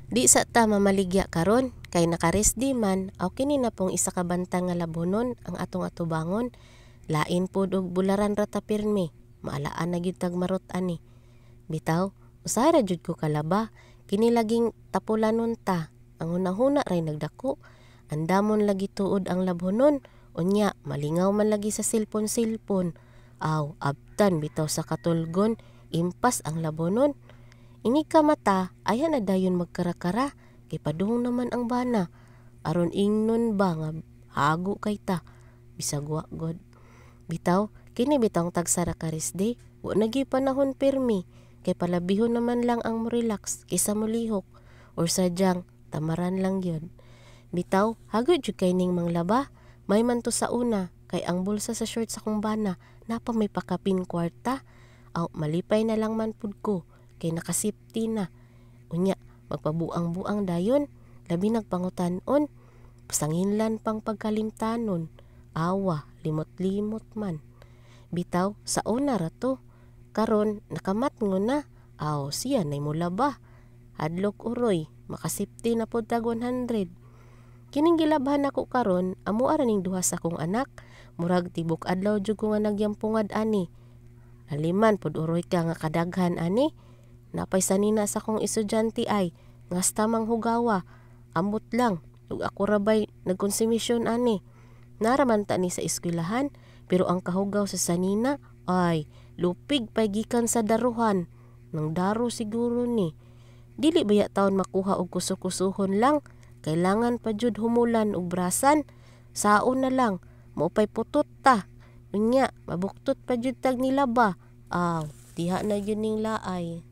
Di sa ta mamaligya karon kay nakaresdi man aw kini na pong isa ka bantang nga labonon ang atong atubangon. Lain pod og bularan ra ta pirmi. Maalaan na gyud tag marot ani. Bitaw, usahay ra jud ko kalaba. Kini laging tapulanon ta. Ang hunahuna ray nagdako. Andamon lagi tuod ang labonon. Unya, malingaw man lagi sa silpon-silpon. Aw, abtan bitaw sa katulgon. Impas ang labonon. Ini ka mata, ayan na dayon magkarakara. Kay padung naman ang bana. Aron ingnon ba nga hago kay ta. Bisag wa god. Bitaw, kini bitang tagsara karisde. Wa nagi panahon pirmi. Kay palabihon naman lang ang relax kaysa mulihok. Or sadyang tamaran lang yun. Bitaw, hagod jud kay ning manglaba. May man to sa una. Kay ang bulsa sa short sa kong bana. Napa may pakapin kwarta. Aw, malipay na lang man pud ko. Kay nakasipti na. Unya, magpabuang-buang dayon. Labi nagpangutan-on. Pasanginlan pang pagkalimtanon. Awa, limot-limot man. Bitaw, sa una ra to. Karon, nakamat ngo na. Aw, siya nay mula ba? Hadlok uroy, makasipti na pod tag 100. Kining gilabhan ako karon, amo ara ning duha sa kong anak. Murag tibok adlaw jud ko nga nagyampungad ani. Haliman pod uroy ka nga kadaghan ani. Napay sanina sa kong estudyante ay, ngasta mang hugawa, ambot lang, ug ako rabay nagkonsumisyon ani. Naraman ta ni sa eskwelahan, pero ang kahugaw sa sanina, ay, lupig pay gikan sa daruhan. Nang daro siguro ni. Dili baya taon makuha og kusukusuhon lang, kailangan pa jud humulan og brasan. Saon na lang, maupay putot ta. Unya, mabuktot pa jud tag nilaba. Aw, diha na yun ning laay.